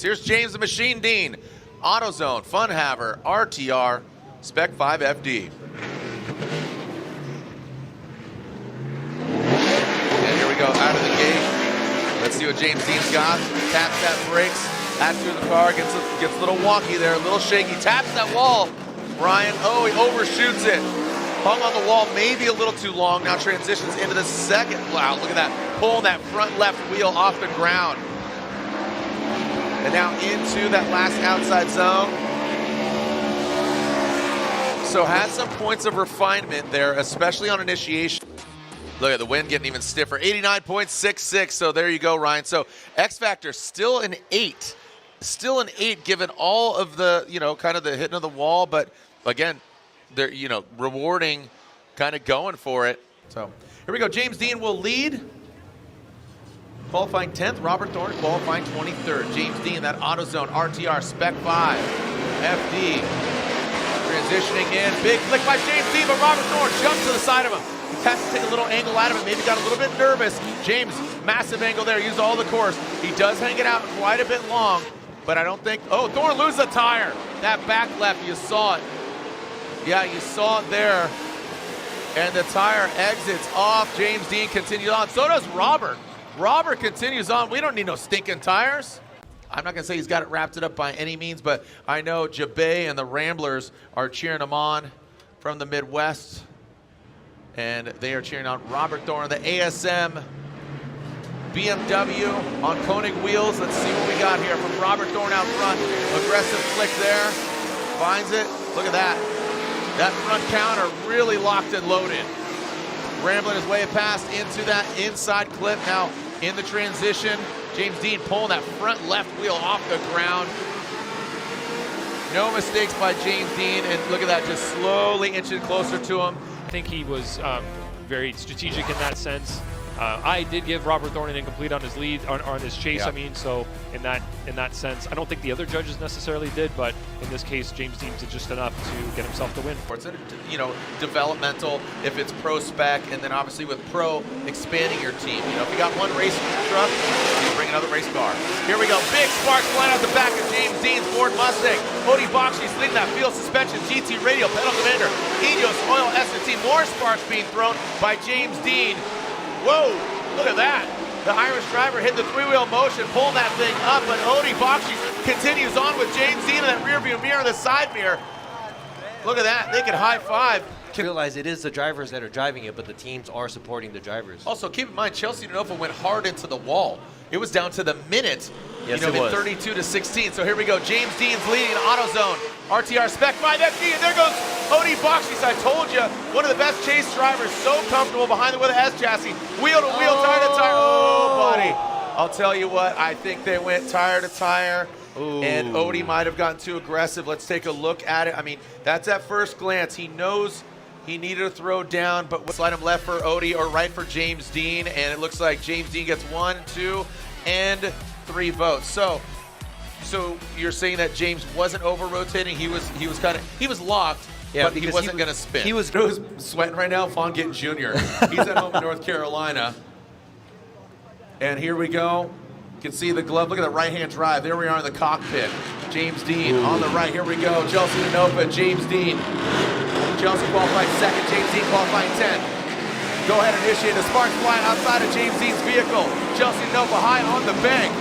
Here's James the Machine Deane, AutoZone, Funhaver, RTR, Spec 5 FD. And here we go, out of the gate. Let's see what James Deane's got. Taps that brakes, that's through the car, gets a little wonky there, a little shaky. Taps that wall, Ryan. Oh, he overshoots it. Hung on the wall maybe a little too long. Now transitions into the second. Wow, look at that. Pulling that front left wheel off the ground. And now into that last outside zone. So had some points of refinement there, especially on initiation. Look at the wind getting even stiffer. 89.66, so there you go, Ryan. So X Factor still an 8. Still an 8 given all of the, kind of the hitting of the wall. But again, they're, rewarding, kind of going for it. So here we go. James Deane will lead. Qualifying 10th, Robert Thorne qualifying 23rd. James Deane, that AutoZone RTR Spec 5 FD. Transitioning in, big flick by James Deane, but Robert Thorne jumps to the side of him. He has to take a little angle out of it, maybe got a little bit nervous. James, massive angle there, used all the course. He does hang it out quite a bit long, but I don't think, Thorne loses a tire. That back left, you saw it. Yeah, you saw it there. And the tire exits off. James Deane continues on. So does Robert. Robert continues on. We don't need no stinking tires. I'm not going to say he's got it wrapped it up by any means, but I know Jabay and the Ramblers are cheering him on from the Midwest. And they are cheering on Robert Thorne, the ASM BMW on Koenig wheels. Let's see what we got here from Robert Thorne out front. Aggressive flick there. Finds it. Look at that. That front counter really locked and loaded. Rambling his way past into that inside clip. Now in the transition, James Deane pulling that front left wheel off the ground. No mistakes by James Deane, and look at that, just slowly inching closer to him. I think he was very strategic in that sense. I did give Robert Thorne an incomplete on his lead, on his chase. Yeah. I mean, so in that sense, I don't think the other judges necessarily did, but in this case, James Deane did just enough to get himself the win. It's developmental if it's pro spec, and then obviously with pro expanding your team. If you got one race truck, you bring another race car. Here we go, big sparks flying out the back of James Deane's Ford Mustang. Cody Bakshi's leading that field suspension, GT radial, pedal commander, Enios oil S&T. More sparks being thrown by James Deane. Whoa, look at that. The Irish driver hit the three-wheel motion, pulling that thing up, but Cody Bakshi continues on with James Deane in that rear view mirror, the side mirror. Look at that, they can high five. Realize it is the drivers that are driving it, but the teams are supporting the drivers. Also, keep in mind, Chelsea Denova went hard into the wall. It was down to the minute, yes, it was. 32-16. So here we go, James Deane's leading AutoZone, RTR Spec 5 FD, and there goes Cody Bakshi. I told you, one of the best chase drivers, so comfortable behind the wheel of the S chassis, wheel to wheel, tire to tire. Oh, buddy. I'll tell you what, I think they went tire to tire. Ooh. And Odie might have gotten too aggressive. Let's take a look at it. I mean, that's at first glance. He knows he needed to throw down, but slide him left for Odie or right for James Deane, and it looks like James Deane gets 1, 2, and 3 votes. So you're saying that James wasn't over rotating? He was locked, yeah, but he wasn't going to spin. He was sweating right now. Vaughn Gittin Jr. He's at home in North Carolina, and here we go. You can see the glove. Look at the right-hand drive. There we are in the cockpit. James Deane on the right. Here we go. Chelsea Denova, James Deane. Chelsea qualified second. James Deane qualifying 10th. Go ahead and initiate the sparks flying outside of James Deane's vehicle. Chelsea Denova high on the bank.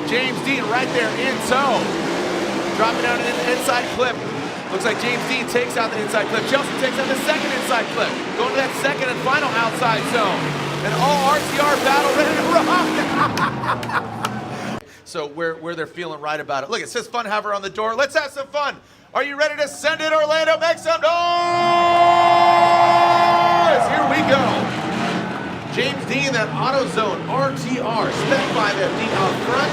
James Deane right there in tow. Dropping down in the inside clip. Looks like James Deane takes out the inside clip. Chelsea takes out the second inside clip. Going to that second and final outside zone. An all RTR battle ready to rock. So where they're feeling right about it. Look, it says Funhaver on the door. Let's have some fun. Are you ready to send it, Orlando? Make some noise! Here we go. James Deane, that AutoZone RTR Spec 5 FD out front.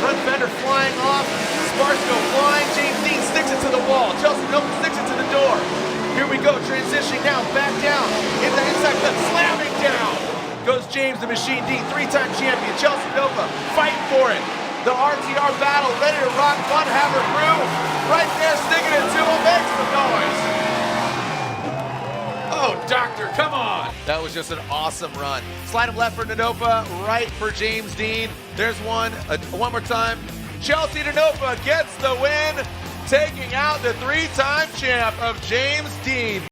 Front fender flying off. Sparks go flying. James Deane sticks it to the wall. Chelsea Denova sticks it to the door. Here we go, transitioning now, back down. In the inside clip, slamming down. Goes James the Machine Deane, 3-time champion. Chelsea Denova fighting for it. The RTR battle ready to rock. Funhaver crew right there sticking it to him. Make some noise. Oh, Doctor, come on. That was just an awesome run. Slide him left for Denova, right for James Deane. There's one. One more time. Chelsea Denofa gets the win, taking out the 3-time champ of James Deane.